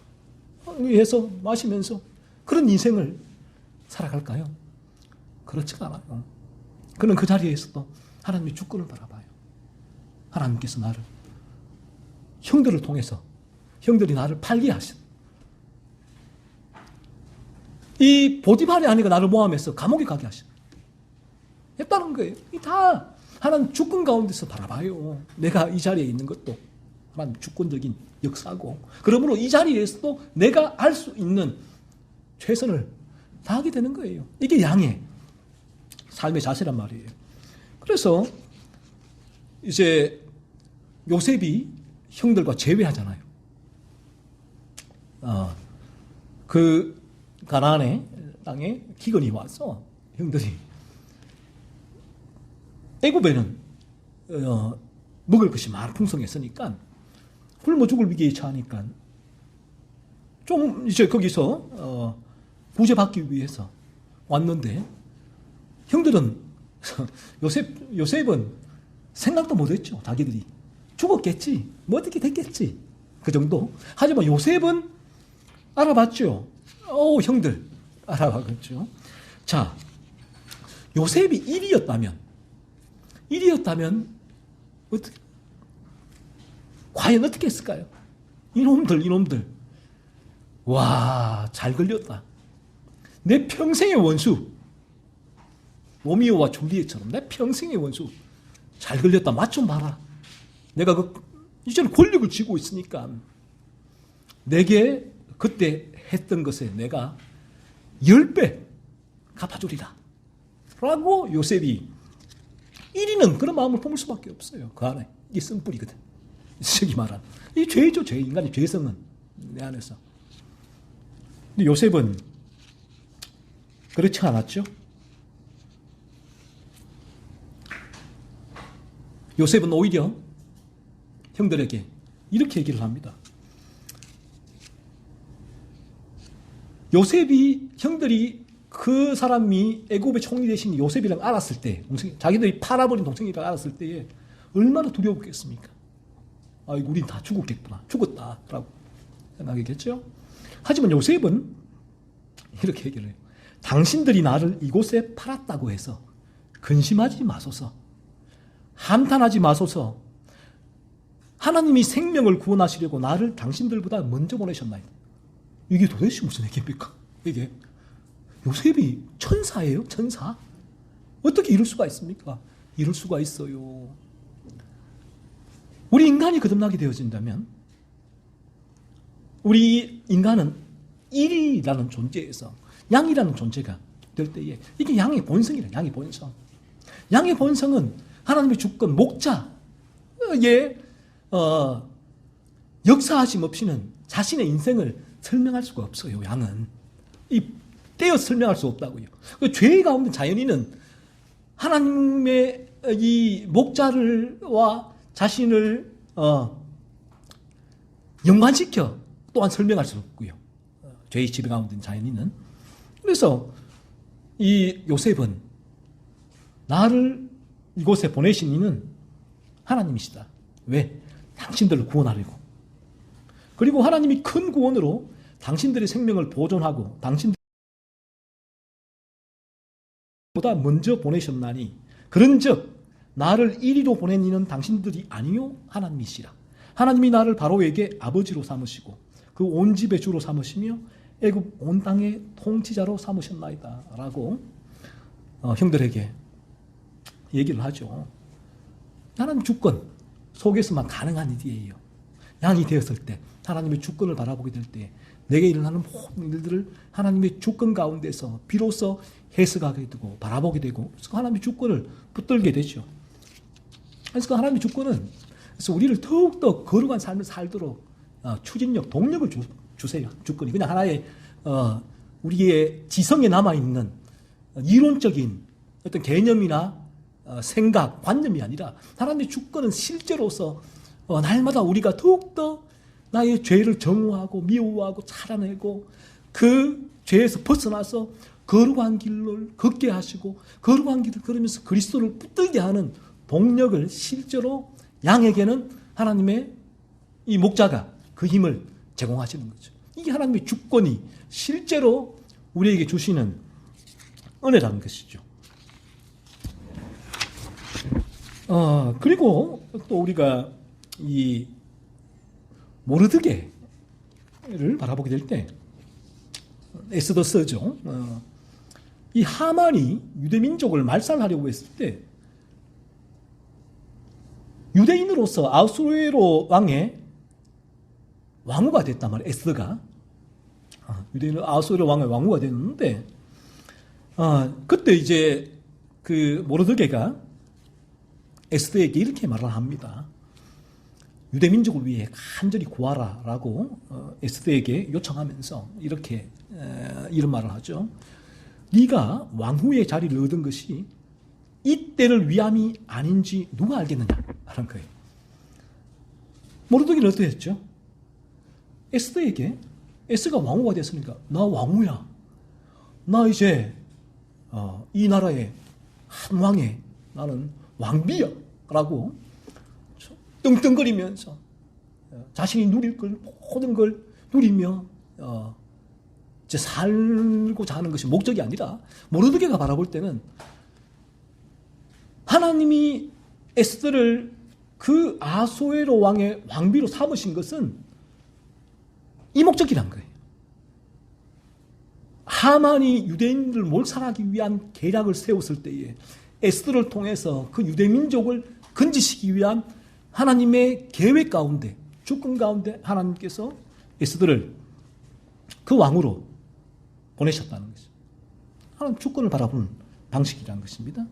해서 마시면서 그런 인생을 살아갈까요? 그렇지가 않아요. 그는 그 자리에서도 하나님의 주권을 바라봐요. 하나님께서 나를 형들을 통해서 형들이 나를 팔게 하신 이 보디발이 아니고 나를 모함해서 감옥에 가게 하신 했다는 거예요. 이 다 하나님 주권 가운데서 바라봐요. 내가 이 자리에 있는 것도 하나님 주권적인 역사고 그러므로 이 자리에서도 내가 할 수 있는 최선을 다하게 되는 거예요. 이게 양의 삶의 자세란 말이에요. 그래서 이제 요셉이 형들과 재회하잖아요. 그 가나안의 땅에 기근이 와서 형들이 애굽에는 먹을 것이 많이 풍성했으니까 굶어 죽을 위기에 처하니까 좀 이제 거기서 구제받기 위해서 왔는데 형들은 요셉은 생각도 못했죠. 자기들이 죽었겠지, 뭐 어떻게 됐겠지 그 정도. 하지만 요셉은 알아봤죠. 형들 알아봤죠. 자, 요셉이 일이었다면 어떻게 과연 어떻게 했을까요? 이놈들 와, 잘 걸렸다. 내 평생의 원수 로미오와 줄리엣처럼 내 평생의 원수 잘 걸렸다. 맛 좀 봐라. 내가 이제는 권력을 쥐고 있으니까 내게 그때 했던 것에 내가 10배 갚아주리라 라고 요셉이 1위는 그런 마음을 품을 수밖에 없어요. 그 안에 이게 쓴뿌리거든. 저기 말한 이 죄죠. 죄. 인간의 죄성은 내 안에서. 근데 요셉은 그렇지 않았죠. 요셉은 오히려 형들에게 이렇게 얘기를 합니다. 형들이 그 사람이 애굽의 총리 대신 요셉이라고 알았을 때, 자기들이 팔아버린 동생이라고 알았을 때에 얼마나 두려웠겠습니까? 아이고, 우린 다 죽었다라고 생각했겠죠. 하지만 요셉은 이렇게 얘기를 해요. 당신들이 나를 이곳에 팔았다고 해서 근심하지 마소서. 한탄하지 마소서. 하나님이 생명을 구원하시려고 나를 당신들보다 먼저 보내셨나이다. 이게 도대체 무슨 얘기입니까? 이게 요셉이 천사예요? 천사? 어떻게 이럴 수가 있습니까? 이럴 수가 있어요. 우리 인간이 거듭나게 되어진다면 우리 인간은 일이라는 존재에서 양이라는 존재가 될 때에 이게 양의 본성이라 양의 본성. 양의 본성은 하나님의 주권 목자의 역사하심 없이는 자신의 인생을 설명할 수가 없어요. 양은 떼어 설명할 수 없다고요. 죄 가운데 자연인은 하나님의 이 목자를와 자신을 연관시켜 또한 설명할 수 없고요. 죄의 지배 가운데 자연인은. 그래서 이 요셉은 나를 이곳에 보내신 이는 하나님이시다. 왜? 당신들을 구원하려고. 그리고 하나님이 큰 구원으로 당신들의 생명을 보존하고 당신들보다 먼저 보내셨나니 그런즉 나를 이리로 보낸 이는 당신들이 아니요 하나님이시라. 하나님이 나를 바로에게 아버지로 삼으시고 그 온 집의 주로 삼으시며 애굽 온 땅의 통치자로 삼으셨나이다 라고 형들에게 얘기를 하죠. 하나님 주권 속에서만 가능한 일이에요. 양이 되었을 때 하나님의 주권을 바라보게 될 때 내게 일어나는 모든 일들을 하나님의 주권 가운데서 비로소 해석하게 되고 바라보게 되고 그래서 하나님의 주권을 붙들게 되죠. 그래서 하나님의 주권은 그래서 우리를 더욱더 거룩한 삶을 살도록 추진력, 동력을 주세요. 주권이 그냥 하나의 우리의 지성에 남아있는 이론적인 어떤 개념이나 생각, 관념이 아니라 하나님의 주권은 실제로서 날마다 우리가 더욱더 나의 죄를 정오하고 미워하고 찾아내고 그 죄에서 벗어나서 거룩한 길을 걷게 하시고 거룩한 길을 걸으면서 그리스도를 붙들게 하는 동력을 실제로 양에게는 하나님의 이 목자가 그 힘을 제공하시는 거죠. 이게 하나님의 주권이 실제로 우리에게 주시는 은혜라는 것이죠. 그리고 또 우리가 이 모르드게를 바라보게 될 때 에스더서죠. 이 하만이 유대민족을 말살하려고 했을 때 유대인으로서 아수에로 왕의 왕후가 됐단 말이에요. 에스더가 유대인은 아수에로 왕의 왕후가 됐는데 그때 이제 그 모르드게가 에스더에게 이렇게 말을 합니다. 유대민족을 위해 간절히 구하라라고 에스더에게 요청하면서 이렇게 이런 말을 하죠. 네가 왕후의 자리를 얻은 것이 이때를 위함이 아닌지 누가 알겠느냐 하는 거예요. 모르드게는 어떻게 했죠? 에스더에게 에스더가 왕후가 됐으니까 나 왕후야. 나 이제 이 나라의 한 왕의 나는 왕비야 라고 떵떵거리면서 자신이 누릴 걸 모든 걸 누리며 이제 살고자 하는 것이 목적이 아니라 모르드게가 바라볼 때는 하나님이 에스더를 그 아수에로 왕의 왕비로 삼으신 것은 이 목적이란 거예요. 하만이 유대인들을 몰살하기 위한 계략을 세웠을 때에 에스더를 통해서 그 유대민족을 건지시키기 위한 하나님의 계획 가운데 주권 가운데 하나님께서 에스더를 그 왕으로 보내셨다는 것이죠. 하나님 주권을 바라보는 방식이라는 것입니다.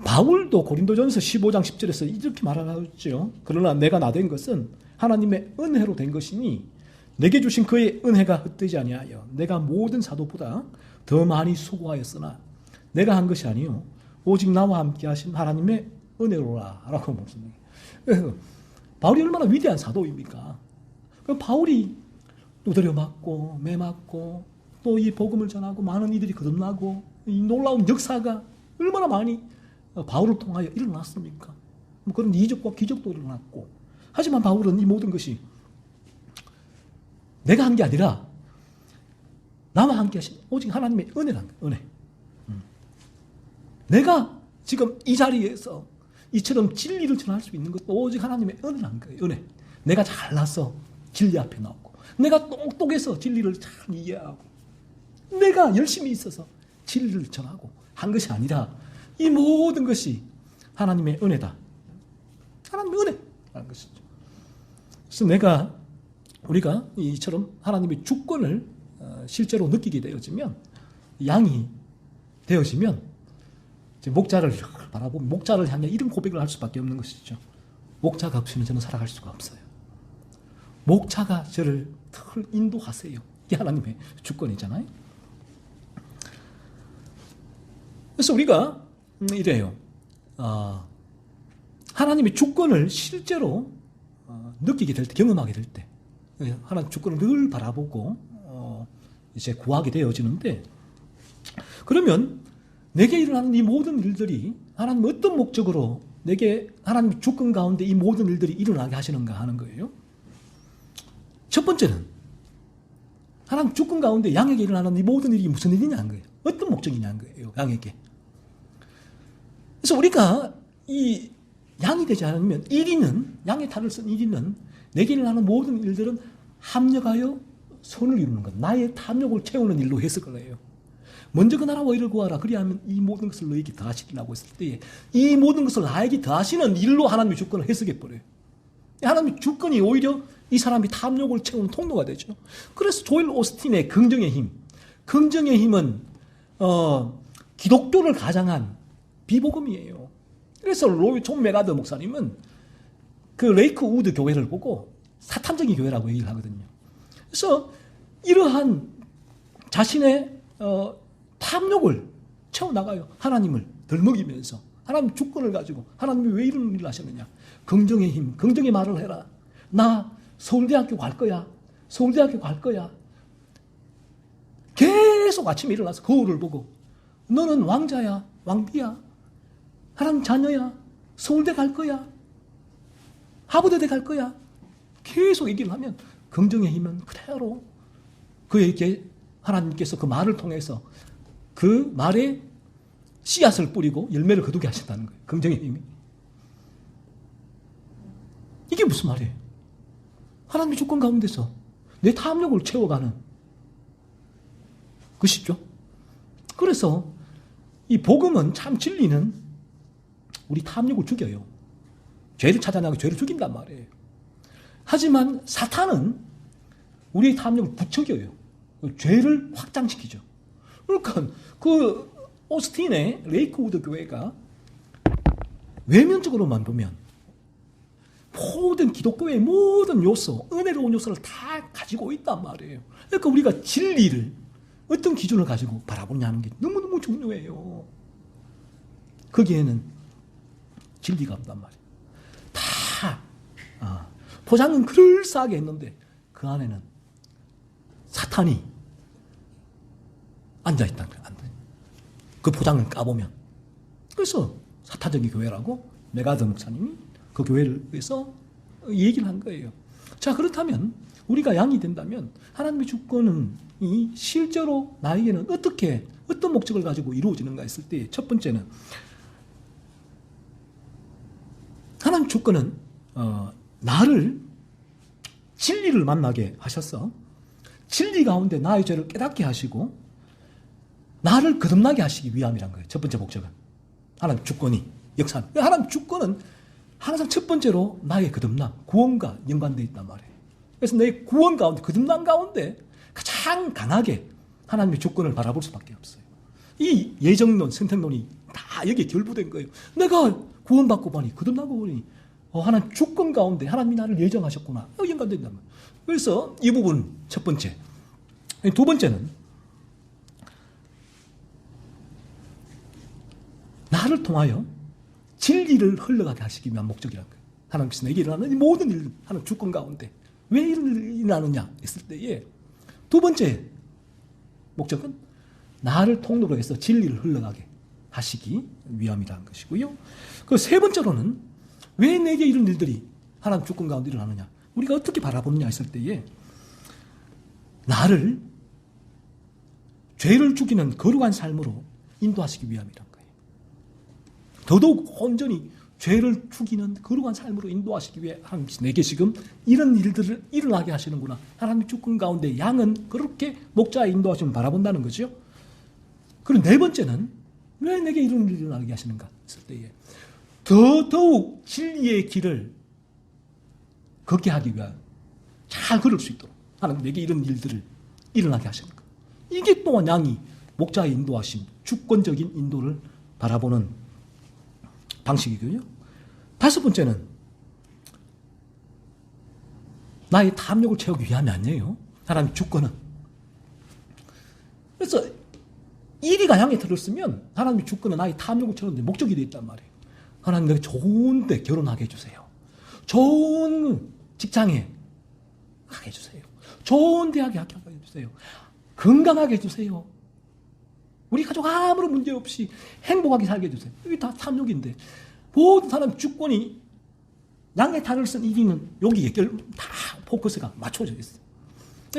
바울도 고린도전서 15장 10절에서 이렇게 말하죠. 그러나 내가 나된 것은 하나님의 은혜로 된 것이니 내게 주신 그의 은혜가 헛되지 아니하여 내가 모든 사도보다 더 많이 수고하였으나 내가 한 것이 아니요 오직 나와 함께 하신 하나님의 은혜로라 라고 말씀해요. 바울이 얼마나 위대한 사도입니까? 바울이 두드려 맞고 매 맞고 또 이 복음을 전하고 많은 이들이 거듭나고 이 놀라운 역사가 얼마나 많이 바울을 통하여 일어났습니까? 그런 이적과 기적도 일어났고 하지만 바울은 이 모든 것이 내가 한 게 아니라 나와 함께 하신 오직 하나님의 은혜란 은혜. 내가 지금 이 자리에서 이처럼 진리를 전할 수 있는 것도 오직 하나님의 은혜란 거예요. 은혜. 내가 잘나서 진리 앞에 나오고 내가 똑똑해서 진리를 잘 이해하고 내가 열심히 있어서 진리를 전하고 한 것이 아니라 이 모든 것이 하나님의 은혜다. 하나님의 은혜라는 것이죠. 그래서 우리가 이처럼 하나님의 주권을 실제로 느끼게 되어지면, 양이 되어지면 목자를 바라보고 목자를 향해 이런 고백을 할 수밖에 없는 것이죠. 목자가 없이는 저는 살아갈 수가 없어요. 목자가 저를 인도하세요. 이게 하나님의 주권이잖아요. 그래서 우리가 이래요. 하나님의 주권을 실제로 느끼게 될 때, 경험하게 될 때, 하나님의 주권을 늘 바라보고 이제 구하게 되어지는데, 그러면 내게 일어나는 이 모든 일들이 하나님 어떤 목적으로 내게 하나님의 주권 가운데 이 모든 일들이 일어나게 하시는가 하는 거예요. 첫 번째는 하나님 주권 가운데 양에게 일어나는 이 모든 일이 무슨 일이냐는 거예요. 어떤 목적이냐는 거예요. 양에게. 그래서 우리가 이 양이 되지 않으면 양의 탈을 쓴 1위는 내게 일어나는 모든 일들은 합력하여 선을 이루는 것, 나의 탐욕을 채우는 일로 해석을 해요. 먼저 그 나라와 의를 구하라. 그리하면 이 모든 것을 너에게 더하시리라고 했을 때, 이 모든 것을 나에게 더하시는 일로 하나님의 주권을 해석해버려요. 하나님의 주권이 오히려 이 사람이 탐욕을 채우는 통로가 되죠. 그래서 조엘 오스틴의 긍정의 힘. 긍정의 힘은 기독교를 가장한 비복음이에요. 그래서 로이 존 메가더 목사님은 그 레이크 우드 교회를 보고 사탄적인 교회라고 얘기를 하거든요. 그래서 이러한 자신의 탐욕을 채워나가요. 하나님을 덜먹이면서 하나님 주권을 가지고 하나님이 왜 이런 일을 하셨느냐. 긍정의 힘, 긍정의 말을 해라. 나 서울대학교 갈 거야. 서울대학교 갈 거야. 계속 아침에 일어나서 거울을 보고 너는 왕자야, 왕비야, 하나님 자녀야, 서울대 갈 거야, 하버드대 갈 거야. 계속 얘기를 하면 긍정의 힘은 그대로 그에게 하나님께서 그 말을 통해서 그 말에 씨앗을 뿌리고 열매를 거두게 하신다는 거예요. 긍정의 힘이. 이게 무슨 말이에요? 하나님의 주권 가운데서 내 탐욕을 채워가는 것이죠. 그래서 이 복음은, 참 진리는 우리 탐욕을 죽여요. 죄를 찾아나고 죄를 죽인단 말이에요. 하지만 사탄은 우리의 탐욕을 부추겨요. 죄를 확장시키죠. 그러니까 그 오스틴의 레이크우드 교회가 외면적으로만 보면 모든 기독교의 모든 요소, 은혜로운 요소를 다 가지고 있단 말이에요. 그러니까 우리가 진리를 어떤 기준을 가지고 바라보냐는 게 너무너무 중요해요. 거기에는 진리가 없단 말이에요. 다 포장은 그럴싸하게 했는데 그 안에는 사탄이 앉아있다는 거예요. 그 포장을 까보면. 그래서 사탄적인 교회라고 메가더 목사님이 그 교회를 위해서 얘기를 한 거예요. 자, 그렇다면 우리가 양이 된다면 하나님의 주권은 이 실제로 나에게는 어떤 목적을 가지고 이루어지는가 했을 때, 첫 번째는 하나님 주권은 나를 진리를 만나게 하셔서 진리 가운데 나의 죄를 깨닫게 하시고 나를 거듭나게 하시기 위함이란 거예요. 첫 번째 목적은. 하나님 주권이 역사하는. 하나님 주권은 항상 첫 번째로 나의 거듭남, 구원과 연관되어 있단 말이에요. 그래서 내 구원 가운데, 거듭남 가운데 가장 강하게 하나님의 주권을 바라볼 수밖에 없어요. 이 예정론, 선택론이 다 여기에 결부된 거예요. 내가 구원받고 보니, 거듭나고 보니 하나님 주권 가운데 하나님이 나를 예정하셨구나. 연관된단 말이에요. 그래서 이 부분 첫 번째. 두 번째는 나를 통하여 진리를 흘러가게 하시기 위한 목적이라는 거예요. 하나님께서 내게 일어나는 이 모든 일, 하나님 주권 가운데 왜 이런 일이 일어나느냐 했을 때에 두 번째 목적은 나를 통로로 해서 진리를 흘러가게 하시기 위함이라는 것이고요. 그 세 번째로는 왜 내게 이런 일들이 하나님 주권 가운데 일어나느냐, 우리가 어떻게 바라보느냐 했을 때에 나를 죄를 죽이는 거룩한 삶으로 인도하시기 위함이란 거예요. 더더욱 온전히 죄를 죽이는 거룩한 삶으로 인도하시기 위해 하나님께서 내게 지금 이런 일들을 일어나게 하시는구나. 하나님의 주권 가운데 양은 그렇게 목자의 인도하심을 바라본다는 거죠. 그리고 네 번째는 왜 내게 이런 일을 일어나게 하시는가 했을 때에 더더욱 진리의 길을 걷게 하기 위하여 잘 걸을 수 있도록 하나님 내게 이런 일들을 일어나게 하시는 것. 이게 또한 양이 목자의 인도하심, 주권적인 인도를 바라보는 방식이고요. 다섯 번째는 나의 탐욕을 채우기 위함이 아니에요. 하나님 주권은. 그래서 이리가 양에 들었으면 하나님의 주권은 나의 탐욕을 채우는데 목적이 되어 있단 말이에요. 하나님 내가 좋은 데 결혼하게 해주세요. 좋은 직장에 가게 해주세요. 좋은 대학에 합격하게 해주세요. 건강하게 해주세요. 우리 가족 아무런 문제 없이 행복하게 살게 해주세요. 이게 다 탐욕인데 모든 사람 주권이 양의 탈을 쓴 1위는 여기에 다 포커스가 맞춰져 있어요.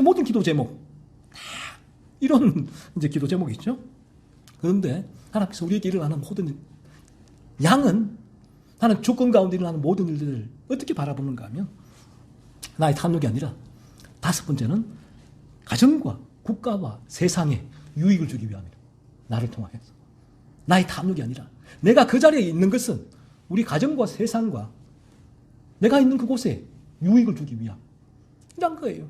모든 기도 제목 다 이런 이제 기도 제목이 있죠. 그런데 하나님께서 우리에게 일어나는 모든 양은 하나님 주권 가운데 일어나는 모든 일들을 어떻게 바라보는가 하면 나의 탐욕이 아니라 다섯 번째는 가정과 국가와 세상에 유익을 주기 위함이다. 나를 통하여서. 나의 탐욕이 아니라 내가 그 자리에 있는 것은 우리 가정과 세상과 내가 있는 그곳에 유익을 주기 위함. 이런 거예요.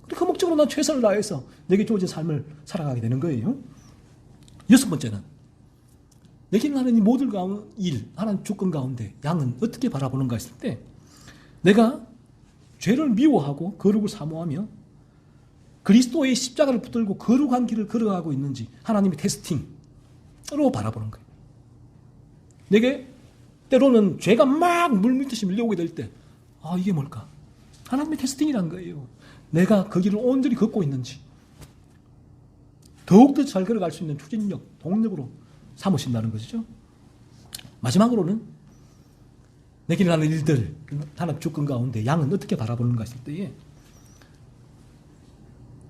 그 목적으로 난 최선을 다해서 내게 주어진 삶을 살아가게 되는 거예요. 여섯 번째는 내게 나는 이 모든 일, 하나님 주권 가운데 양은 어떻게 바라보는가 했을 때 내가 죄를 미워하고 거룩을 사모하며 그리스도의 십자가를 붙들고 거룩한 길을 걸어가고 있는지 하나님의 테스팅으로 바라보는 거예요. 내게 때로는 죄가 막 물밀듯이 밀려오게 될 때 이게 뭘까? 하나님의 테스팅이란 거예요. 내가 그 길을 온전히 걷고 있는지 더욱더 잘 걸어갈 수 있는 추진력, 동력으로 삼으신다는 것이죠. 마지막으로는 내게 일어나는 일들, 하나님 주권 가운데 양은 어떻게 바라보는가 했을 때에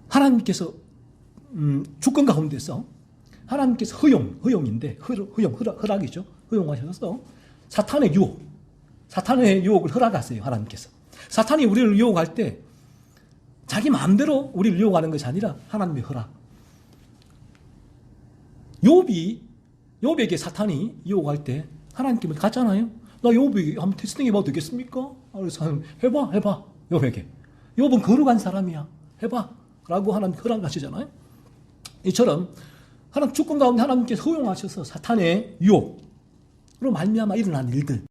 하나님께서 주권 가운데서 하나님께서 허용인데 허락이죠. 허용하셔서 사탄의 유혹을 허락하세요. 하나님께서. 사탄이 우리를 유혹할 때 자기 마음대로 우리를 유혹하는 것이 아니라 하나님의 허락. 욥에게 사탄이 유혹할 때 하나님께 갔잖아요. 나 욥에게 한번 테스팅 해봐도 되겠습니까? 그래서 해봐 욥에게. 욥은 거룩한 사람이야. 해봐 라고 하나님 허락하시잖아요. 이처럼 하나님 주권 가운데 하나님께서 허용하셔서 사탄의 유혹으로 말미암아 일어난 일들.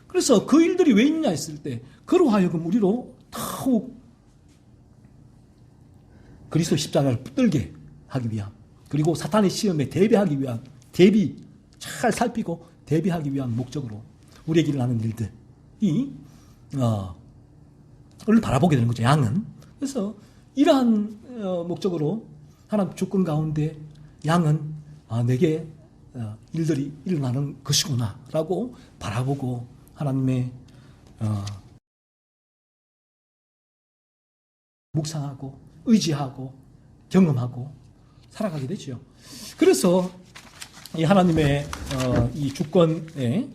그래서 그 일들이 왜 있냐 했을 때 그로 하여금 우리로 더욱 그리스도 십자가를 붙들게 하기 위함, 그리고 사탄의 시험에 대비하기 위한 잘 살피고 대비하기 위한 목적으로 우리에게 일어나는 일들이 를 바라보게 되는 거죠. 양은. 그래서 이러한 목적으로 하나님 주권 가운데 양은 내게 일들이 일어나는 것이구나 라고 바라보고 하나님의 묵상하고 의지하고 경험하고 살아가게 되죠. 그래서 이 하나님의 이 주권의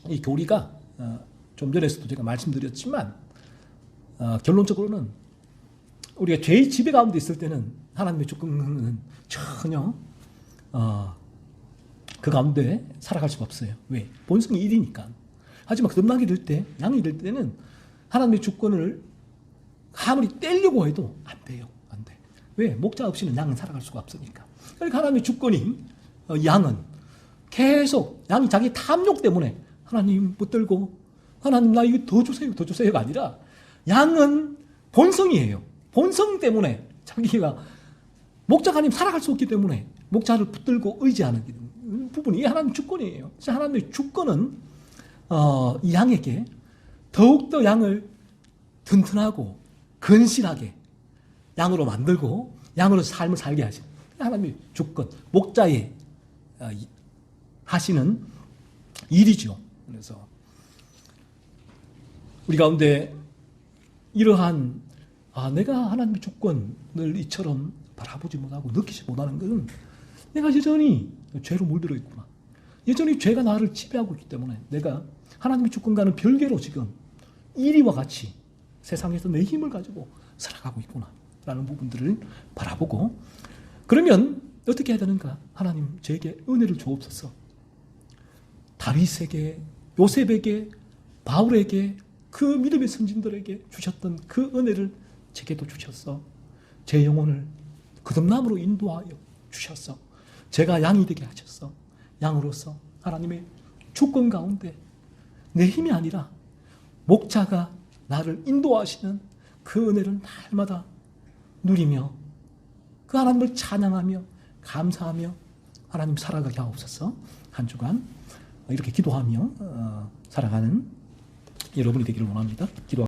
이 교리가 좀 전에서도 제가 말씀드렸지만 결론적으로는 우리가 죄의 지배 가운데 있을 때는 하나님의 주권은 전혀 그 가운데 살아갈 수가 없어요. 왜? 본성이 일이니까. 하지만 거듭나게 될 때, 양이 될 때는 하나님의 주권을 아무리 떼려고 해도 안 돼요. 안 돼. 왜? 목자 없이는 양은 살아갈 수가 없으니까. 그러니까 하나님의 주권이 양은 계속 양이 자기 탐욕 때문에 하나님 붙들고 하나님 나 이거 더 주세요가 아니라 양은 본성이에요. 본성 때문에 자기가 목자가 아니면 살아갈 수 없기 때문에 목자를 붙들고 의지하는 부분이 하나님의 주권이에요. 그래서 하나님의 주권은 이 양에게 더욱더 양을 튼튼하고 건실하게 양으로 만들고 양으로 삶을 살게 하시는 하나님의 주권, 목자의 하시는 일이죠. 그래서 우리 가운데 이러한 내가 하나님의 주권을 이처럼 바라보지 못하고 느끼지 못하는 것은 내가 여전히 죄로 물들어 있구나. 여전히 죄가 나를 지배하고 있기 때문에 내가 하나님의 주권과는 별개로 지금 이리와 같이 세상에서 내 힘을 가지고 살아가고 있구나 라는 부분들을 바라보고 그러면 어떻게 해야 되는가? 하나님 저에게 은혜를 주옵소서. 다윗에게, 요셉에게, 바울에게, 그 믿음의 선진들에게 주셨던 그 은혜를 제게도 주셨어. 제 영혼을 거듭남으로 인도하여 주셨어. 제가 양이 되게 하셨어. 양으로서 하나님의 주권 가운데 내 힘이 아니라 목자가 나를 인도하시는 그 은혜를 날마다 누리며 그 하나님을 찬양하며 감사하며 하나님 살아가게 하옵소서. 한 주간 이렇게 기도하며 살아가는 여러분이 되기를 원합니다. 기도.